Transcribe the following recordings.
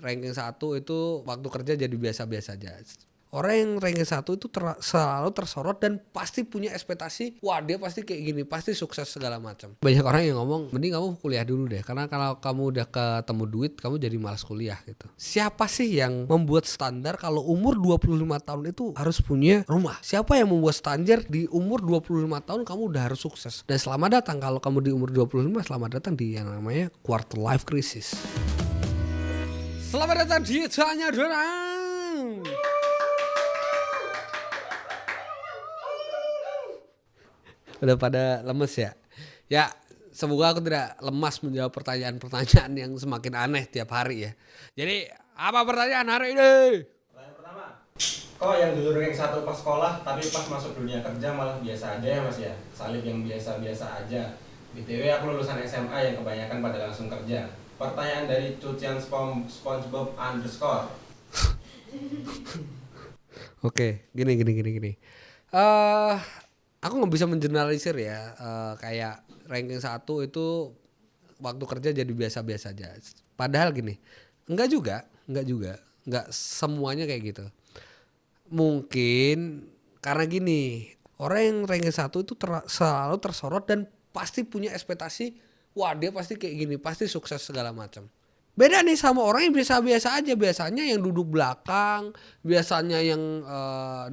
ranking 1 itu waktu kerja jadi biasa-biasa aja. Orang yang ranking 1 itu selalu tersorot dan pasti punya ekspektasi, wah dia pasti kayak gini, pasti sukses segala macam. Banyak orang yang ngomong, mending kamu kuliah dulu deh, karena kalau kamu udah ketemu duit, kamu jadi malas kuliah gitu. Siapa sih yang membuat standar kalau umur 25 tahun itu harus punya rumah? Siapa yang membuat standar di umur 25 tahun kamu udah harus sukses? Dan selamat datang kalau kamu di umur 25, selamat datang di yang namanya quarter life crisis. Selamat datang di Tanya Dorang. Udah pada lemes ya? Ya, semoga aku tidak lemas menjawab pertanyaan-pertanyaan yang semakin aneh tiap hari ya. Jadi, apa pertanyaan hari ini? Pertanyaan pertama, kok yang dulu ranking 1 pas sekolah tapi pas masuk dunia kerja malah biasa aja ya mas ya? Salib yang biasa-biasa aja. BTW aku lulusan SMA yang kebanyakan pada langsung kerja. Pertanyaan dari cucian SpongeBob underscore. Oke, gini. Aku nggak bisa mengeneralisir ya, kayak ranking 1 itu waktu kerja jadi biasa-biasa aja. Padahal gini, enggak juga, enggak semuanya kayak gitu. Mungkin karena gini, orang yang ranking 1 itu selalu tersorot dan pasti punya ekspektasi, wah dia pasti kayak gini, pasti sukses segala macam. Beda nih sama orang yang biasa-biasa aja. Biasanya yang duduk belakang, biasanya yang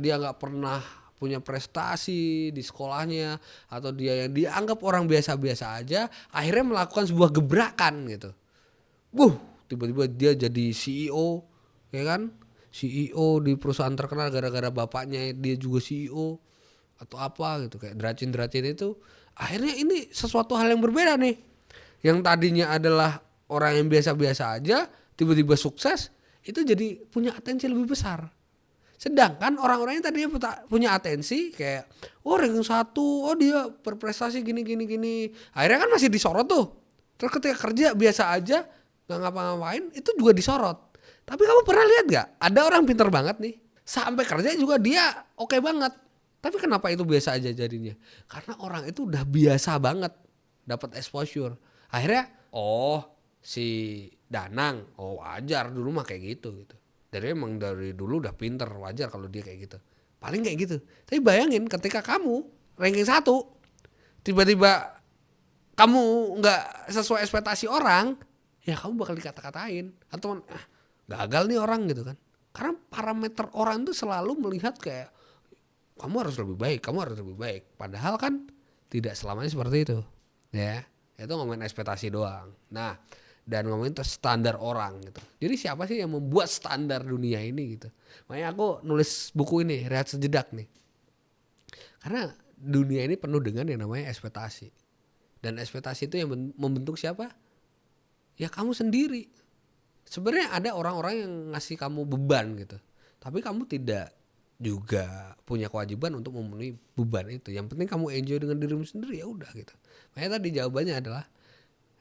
dia nggak pernah punya prestasi di sekolahnya, atau dia yang dianggap orang biasa-biasa aja, akhirnya melakukan sebuah gebrakan gitu. Tiba-tiba dia jadi CEO, ya kan? CEO di perusahaan terkenal gara-gara bapaknya dia juga CEO atau apa gitu, kayak Dracin itu. Akhirnya ini sesuatu hal yang berbeda nih. Yang tadinya adalah orang yang biasa-biasa aja, tiba-tiba sukses, itu jadi punya atensi lebih besar. Sedangkan orang-orang yang tadinya punya atensi kayak, oh ranking 1, oh dia berprestasi gini. Akhirnya kan masih disorot tuh. Terus ketika kerja biasa aja, gak ngapa-ngapain, itu juga disorot. Tapi kamu pernah lihat gak? Ada orang pinter banget nih, sampai kerja juga dia oke banget. Tapi kenapa itu biasa aja jadinya? Karena orang itu udah biasa banget dapat exposure. Akhirnya, oh si Danang, oh wajar dulu mah kayak gitu. Dari emang dari dulu udah pinter, wajar kalau dia kayak gitu. Paling kayak gitu. Tapi bayangin ketika kamu ranking 1, tiba-tiba kamu nggak sesuai ekspektasi orang, ya kamu bakal dikata-katain atau gagal nih orang gitu kan. Karena parameter orang tuh selalu melihat kayak kamu harus lebih baik. Padahal kan tidak selamanya seperti itu. Ya, itu ngomongin ekspektasi doang. Nah, dan ngomongin standar orang gitu. Jadi siapa sih yang membuat standar dunia ini gitu. Makanya aku nulis buku ini, Rehat Sejedak nih. Karena dunia ini penuh dengan yang namanya ekspektasi. Dan ekspektasi itu yang membentuk siapa? Ya kamu sendiri. Sebenarnya ada orang-orang yang ngasih kamu beban gitu. Tapi kamu tidak juga punya kewajiban untuk memenuhi beban itu. Yang penting kamu enjoy dengan dirimu sendiri, ya udah gitu. Makanya tadi jawabannya adalah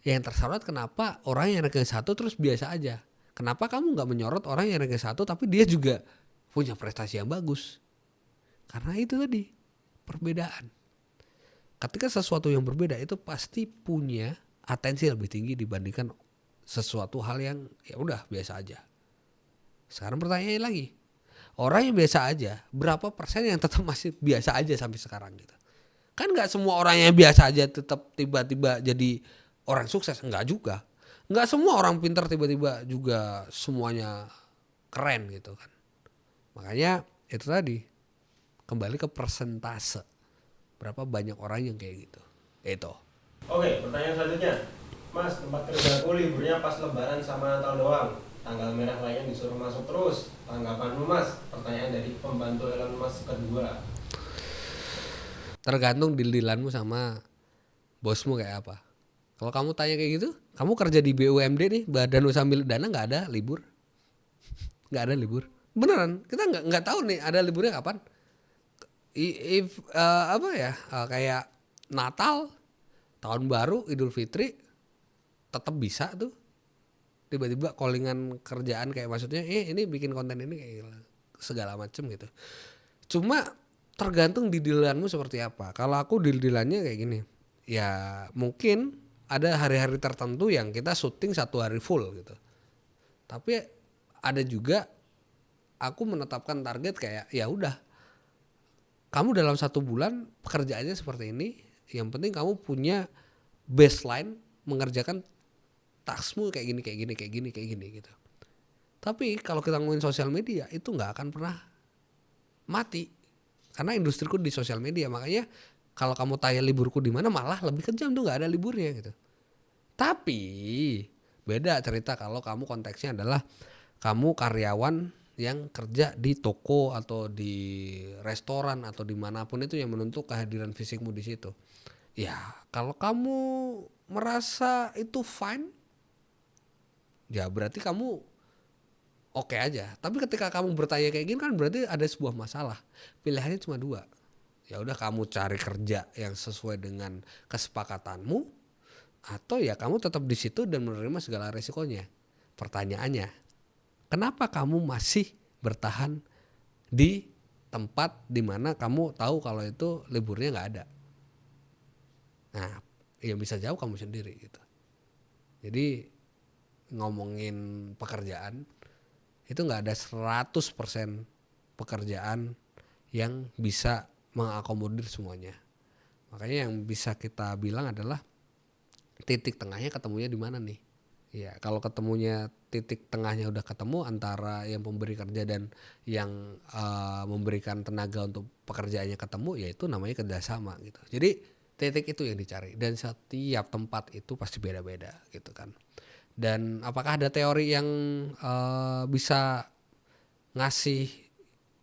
yang tersorot kenapa orang yang ranking 1 terus biasa aja. Kenapa kamu gak menyorot orang yang ranking 1 tapi dia juga punya prestasi yang bagus? Karena itu tadi, perbedaan. Ketika sesuatu yang berbeda itu pasti punya atensi lebih tinggi dibandingkan sesuatu hal yang ya udah biasa aja. Sekarang pertanyaannya lagi, orang yang biasa aja, berapa persen yang tetap masih biasa aja sampai sekarang gitu? Kan gak semua orang yang biasa aja tetap tiba-tiba jadi orang sukses, enggak juga. Enggak semua orang pintar tiba-tiba juga semuanya keren gitu kan. Makanya itu tadi, kembali ke persentase. Berapa banyak orang yang kayak gitu. Itu. Oke, pertanyaan selanjutnya. Mas, tempat kerjaku liburnya pas lebaran sama Natal doang. Tanggal merah lainnya disuruh masuk terus. Tanggapanmu mas? Pertanyaan dari pembantu Elon Musk kedua. Tergantung deal-dealanmu sama bosmu kayak apa. Kalau kamu tanya kayak gitu, kamu kerja di BUMD nih, Badan Usaha Milik Dana, nggak ada libur, nggak ada libur. Beneran, kita nggak tahu nih ada liburnya kapan. Kayak Natal, Tahun Baru, Idul Fitri, tetap bisa tuh. Tiba-tiba callingan kerjaan kayak maksudnya, ini bikin konten ini kayak segala macem gitu. Cuma tergantung di dealanmu seperti apa. Kalau aku dealannya kayak gini, ya mungkin ada hari-hari tertentu yang kita syuting 1 hari full gitu. Tapi ada juga aku menetapkan target kayak ya udah, kamu dalam 1 bulan pekerjaannya seperti ini, yang penting kamu punya baseline mengerjakan taskmu kayak gini kayak gini kayak gini kayak gini gitu. Tapi kalau kita ngomongin sosial media itu nggak akan pernah mati karena industriku di sosial media. Makanya kalau kamu tanya liburku di mana, malah lebih kejam tuh, nggak ada liburnya gitu. Tapi beda cerita kalau kamu konteksnya adalah kamu karyawan yang kerja di toko atau di restoran atau dimanapun itu yang menuntut kehadiran fisikmu di situ. Ya kalau kamu merasa itu fine, ya berarti kamu oke aja. Tapi ketika kamu bertanya kayak gini kan berarti ada sebuah masalah. Pilihannya cuma 2. Ya udah, kamu cari kerja yang sesuai dengan kesepakatanmu, atau ya kamu tetap di situ dan menerima segala resikonya. Pertanyaannya, kenapa kamu masih bertahan di tempat dimana kamu tahu kalau itu liburnya nggak ada? Nah, yang bisa jawab kamu sendiri gitu. Jadi ngomongin pekerjaan itu nggak ada 100% pekerjaan yang bisa mengakomodir semuanya. Makanya yang bisa kita bilang adalah titik tengahnya ketemunya di mana nih? Ya kalau ketemunya titik tengahnya udah ketemu antara yang pemberi kerja dan yang memberikan tenaga untuk pekerjaannya ketemu, ya itu namanya kerjasama gitu. Jadi titik itu yang dicari dan setiap tempat itu pasti beda-beda gitu kan. Dan apakah ada teori yang bisa ngasih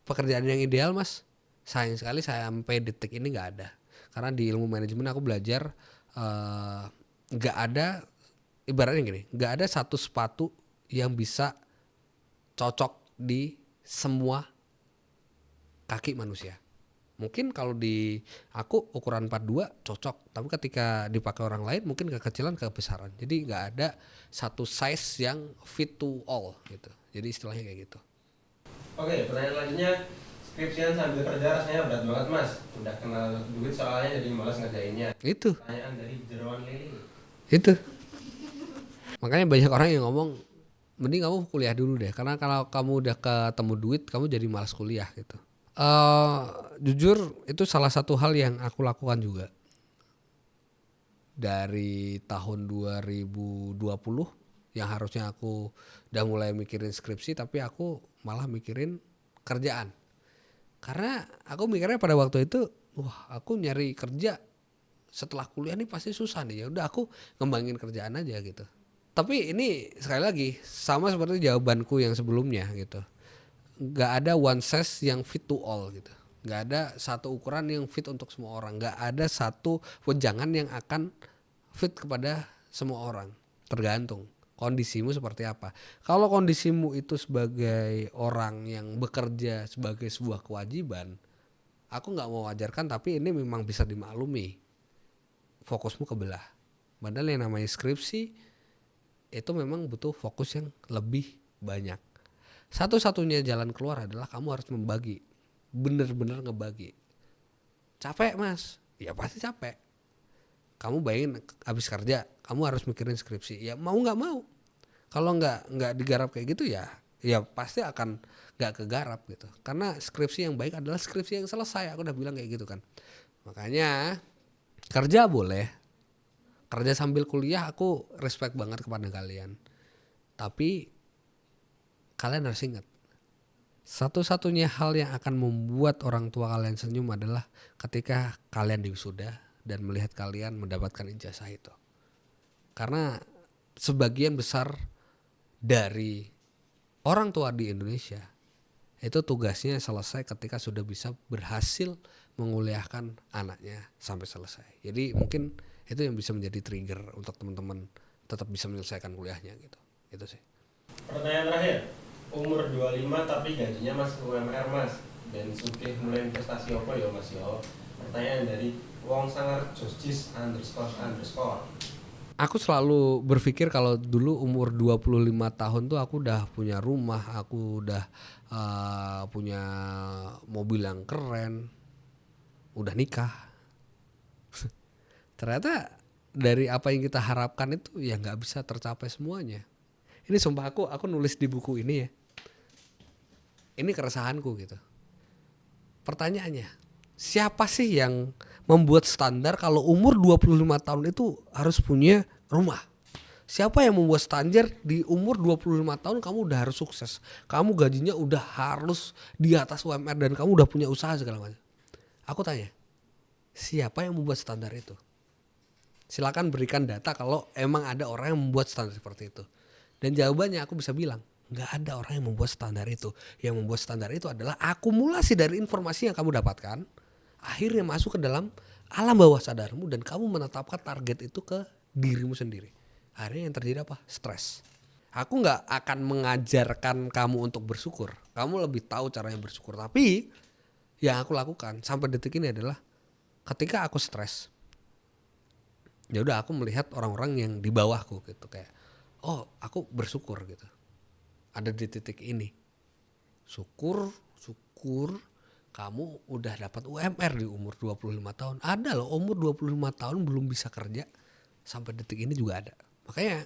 pekerjaan yang ideal, Mas? Sayang sekali sampai detik ini nggak ada. Karena di ilmu manajemen aku belajar nggak ada, ibaratnya gini, nggak ada satu sepatu yang bisa cocok di semua kaki manusia. Mungkin kalau di aku ukuran 42 cocok, tapi ketika dipakai orang lain mungkin kekecilan kebesaran. Jadi nggak ada satu size yang fit to all gitu. Jadi istilahnya kayak gitu. Oke, pertanyaan selanjutnya, skripsian sambil kerja rasanya berat banget mas. Udah kenal duit soalnya jadi malas ngerjainnya. Itu. Pertanyaan dari Jerawan Lili. Itu. Makanya banyak orang yang ngomong mending kamu kuliah dulu deh, karena kalau kamu udah ketemu duit kamu jadi malas kuliah gitu. Jujur itu salah satu hal yang aku lakukan juga. Dari tahun 2020 yang harusnya aku udah mulai mikirin skripsi, tapi aku malah mikirin kerjaan. Karena aku mikirnya pada waktu itu, wah aku nyari kerja setelah kuliah nih pasti susah nih, ya udah aku ngembangin kerjaan aja gitu. Tapi ini sekali lagi sama seperti jawabanku yang sebelumnya gitu. Nggak ada one size yang fit to all gitu. Nggak ada satu ukuran yang fit untuk semua orang. Nggak ada satu wejangan yang akan fit kepada semua orang. Tergantung kondisimu seperti apa. Kalau kondisimu itu sebagai orang yang bekerja sebagai sebuah kewajiban, aku nggak mau wajarkan, tapi ini memang bisa dimaklumi. Fokusmu kebelah. Padahal yang namanya skripsi itu memang butuh fokus yang lebih banyak. Satu-satunya jalan keluar adalah kamu harus membagi, bener-bener ngebagi. Capek mas, ya pasti capek. Kamu bayangin abis kerja, kamu harus mikirin skripsi. Ya mau nggak mau. Kalau nggak digarap kayak gitu ya pasti akan nggak kegarap gitu. Karena skripsi yang baik adalah skripsi yang selesai. Aku udah bilang kayak gitu kan. Makanya kerja boleh. Kerja sambil kuliah aku respect banget kepada kalian. Tapi kalian harus ingat, satu-satunya hal yang akan membuat orang tua kalian senyum adalah ketika kalian diwisuda dan melihat kalian mendapatkan ijazah itu. Karena sebagian besar dari orang tua di Indonesia itu tugasnya selesai ketika sudah bisa berhasil menguliahkan anaknya sampai selesai. Jadi mungkin itu yang bisa menjadi trigger untuk teman-teman tetap bisa menyelesaikan kuliahnya gitu. Itu sih. Pertanyaan terakhir, umur 25 tapi gajinya masih UMR mas, dan sugih mulai investasi apa ya mas yo? Pertanyaan dari Wong Sangar Josjis __. Aku selalu berpikir kalau dulu umur 25 tahun tuh aku udah punya rumah, aku udah punya mobil yang keren, udah nikah. Ternyata dari apa yang kita harapkan itu ya nggak bisa tercapai semuanya. Ini sumpah aku nulis di buku ini ya. Ini keresahanku gitu. Pertanyaannya, siapa sih yang membuat standar kalau umur 25 tahun itu harus punya rumah? Siapa yang membuat standar di umur 25 tahun kamu udah harus sukses. Kamu gajinya udah harus di atas UMR dan kamu udah punya usaha segala macam. Aku tanya, siapa yang membuat standar itu? Silakan berikan data kalau emang ada orang yang membuat standar seperti itu. Dan jawabannya aku bisa bilang, nggak ada orang yang membuat standar itu. Yang membuat standar itu adalah akumulasi dari informasi yang kamu dapatkan, akhirnya masuk ke dalam alam bawah sadarmu dan kamu menetapkan target itu ke dirimu sendiri. Akhirnya yang terjadi apa? Stres. Aku nggak akan mengajarkan kamu untuk bersyukur. Kamu lebih tahu caranya bersyukur. Tapi yang aku lakukan sampai detik ini adalah ketika aku stres, ya udah aku melihat orang-orang yang di bawahku gitu kayak, oh aku bersyukur gitu. Ada di titik ini. Syukur kamu udah dapat UMR di umur 25 tahun. Ada loh umur 25 tahun belum bisa kerja. Sampai detik ini juga ada. Makanya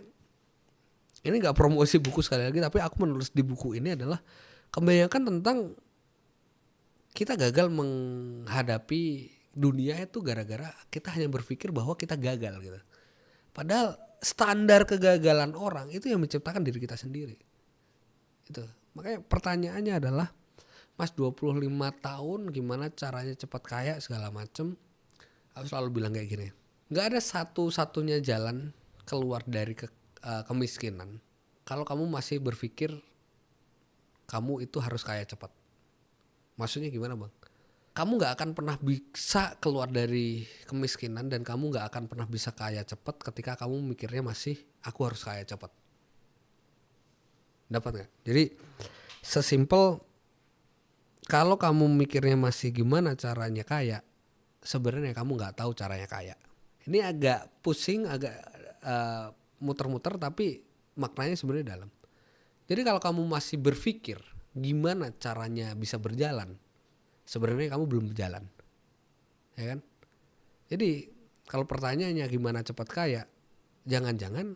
ini gak promosi buku sekali lagi, tapi aku menulis di buku ini adalah kebanyakan tentang kita gagal menghadapi dunia itu gara-gara kita hanya berpikir bahwa kita gagal gitu. Padahal standar kegagalan orang itu yang menciptakan diri kita sendiri. Itu. Makanya pertanyaannya adalah, Mas 25 tahun gimana caranya cepat kaya segala macem. Aku selalu bilang kayak gini, gak ada satu-satunya jalan keluar dari kemiskinan kalau kamu masih berpikir kamu itu harus kaya cepat. Maksudnya gimana bang? Kamu gak akan pernah bisa keluar dari kemiskinan dan kamu gak akan pernah bisa kaya cepat ketika kamu mikirnya masih aku harus kaya cepat. Dapat gak? Jadi sesimpel kalau kamu mikirnya masih gimana caranya kaya, sebenarnya kamu gak tahu caranya kaya. Ini agak pusing, agak muter-muter, tapi maknanya sebenarnya dalam. Jadi kalau kamu masih berpikir gimana caranya bisa berjalan, sebenarnya kamu belum berjalan, ya kan? Jadi kalau pertanyaannya gimana cepat kaya, jangan-jangan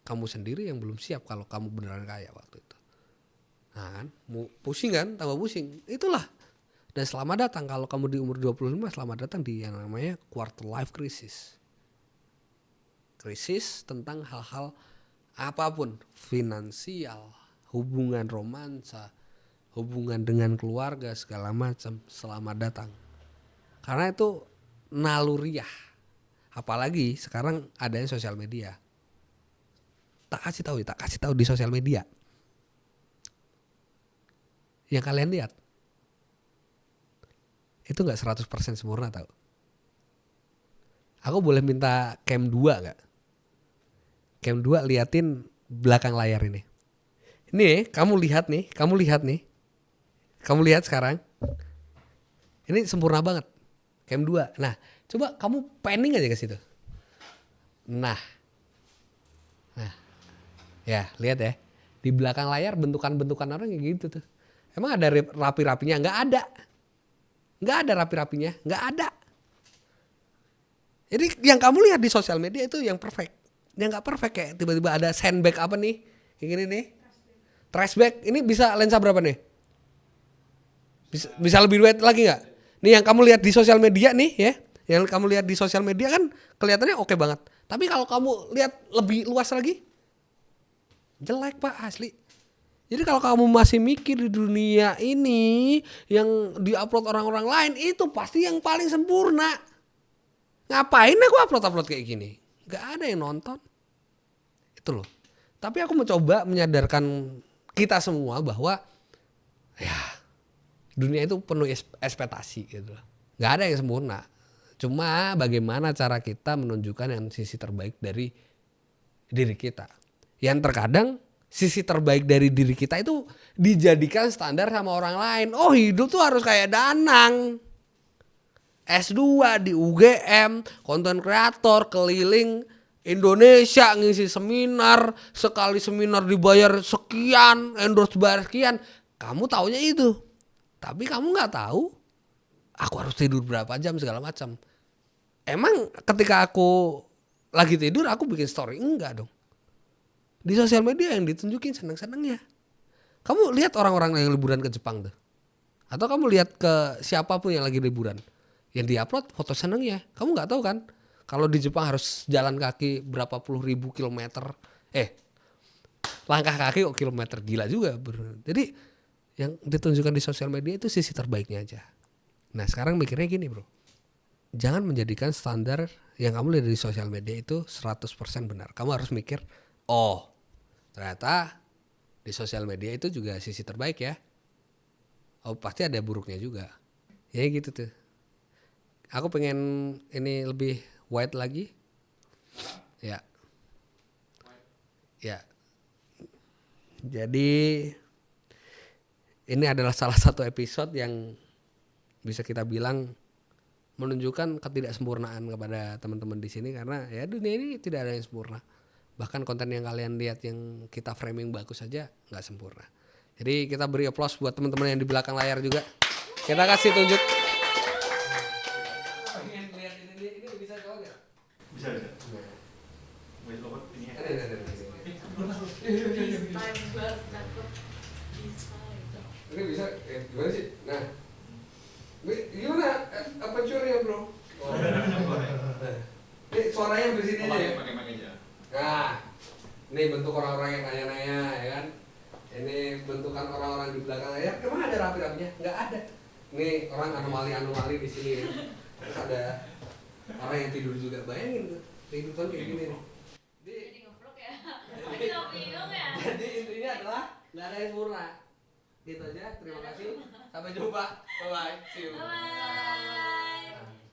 kamu sendiri yang belum siap kalau kamu beneran kaya waktu itu. Nah kan, pusing kan, tambah pusing. Itulah. Dan selamat datang kalau kamu di umur 25, selamat datang di yang namanya quarter life crisis. Krisis tentang hal-hal apapun, finansial, hubungan romansa, hubungan dengan keluarga segala macam. Selamat datang. Karena itu naluriah. Apalagi sekarang adanya sosial media. Tak kasih tahu di sosial media. Yang kalian lihat itu enggak 100% sempurna tahu. Aku boleh minta cam 2 enggak? Cam 2 liatin belakang layar ini. Ini kamu lihat nih. Kamu lihat sekarang. Ini sempurna banget. Cam 2. Nah, coba kamu panning aja ke situ. Nah. Ya, lihat ya. Di belakang layar bentukan-bentukan orang kayak gitu tuh. Emang ada rapi-rapinya? Enggak ada. Enggak ada rapi-rapinya, enggak ada. Jadi yang kamu lihat di sosial media itu yang perfect. Yang enggak perfect kayak tiba-tiba ada sandbag apa nih? Kayak gini nih. Trashback. Ini bisa lensa berapa nih? Bisa lebih wide lagi enggak? Nih yang kamu lihat di sosial media nih ya. Yang kamu lihat di sosial media kan kelihatannya oke banget. Tapi kalau kamu lihat lebih luas lagi, jelek Pak, asli. Jadi kalau kamu masih mikir di dunia ini yang diupload orang-orang lain itu pasti yang paling sempurna. Ngapain aku upload kayak gini? Gak ada yang nonton. Itu loh. Tapi aku mencoba menyadarkan kita semua bahwa ya dunia itu penuh ekspektasi gitu. Gak ada yang sempurna. Cuma bagaimana cara kita menunjukkan yang sisi terbaik dari diri kita. Yang terkadang sisi terbaik dari diri kita itu dijadikan standar sama orang lain. Oh hidup tuh harus kayak Danang. S2 di UGM, konten kreator keliling Indonesia ngisi seminar. Sekali seminar dibayar sekian, endorse bayar sekian. Kamu taunya itu. Tapi kamu gak tahu aku harus tidur berapa jam segala macam. Emang ketika aku lagi tidur aku bikin story? Enggak dong. Di sosial media yang ditunjukin seneng-senengnya. Kamu lihat orang-orang yang liburan ke Jepang tuh. Atau kamu lihat ke siapapun yang lagi liburan, yang diupload foto senengnya, kamu nggak tahu kan kalau di Jepang harus jalan kaki berapa puluh ribu kilometer, langkah kaki kok kilometer, gila juga bro. Jadi yang ditunjukkan di sosial media itu sisi terbaiknya aja. Nah sekarang mikirnya gini bro, jangan menjadikan standar yang kamu lihat di sosial media itu 100% benar. Kamu harus mikir, oh ternyata di sosial media itu juga sisi terbaik ya. Oh pasti ada buruknya juga. Ya gitu tuh. Aku pengen ini lebih wide lagi. Ya. Ya. Jadi ini adalah salah satu episode yang bisa kita bilang menunjukkan ketidaksempurnaan kepada teman-teman di sini, karena ya dunia ini tidak ada yang sempurna. Bahkan konten yang kalian lihat yang kita framing bagus saja nggak sempurna. Jadi kita beri applause buat teman-teman yang di belakang layar juga. Kita kasih tunjuk. Ini bisa jawab ya? Bisa. Wait, lo ini ya. Ini bisa, gimana sih? Nah, gimana? Apa curinya bro? Ini suaranya di sini aja ya? Pakai aja. Nah, ini bentuk orang-orang yang nanya-nanya ya kan? Ini bentukan orang-orang di belakang layar. Emang ada rapi-rapinya? Nggak ada. Ini orang anomali di sini. Terus ada orang yang tidur juga. Bayangin tuh, kehidupan kayak gini nih. Jadi ngevlog ya? Jadi nggak bingung ya? Jadi intinya adalah nggak ada yang sempurna. Gitu aja. Terima kasih. Sampai jumpa. Bye bye. See you. Bye.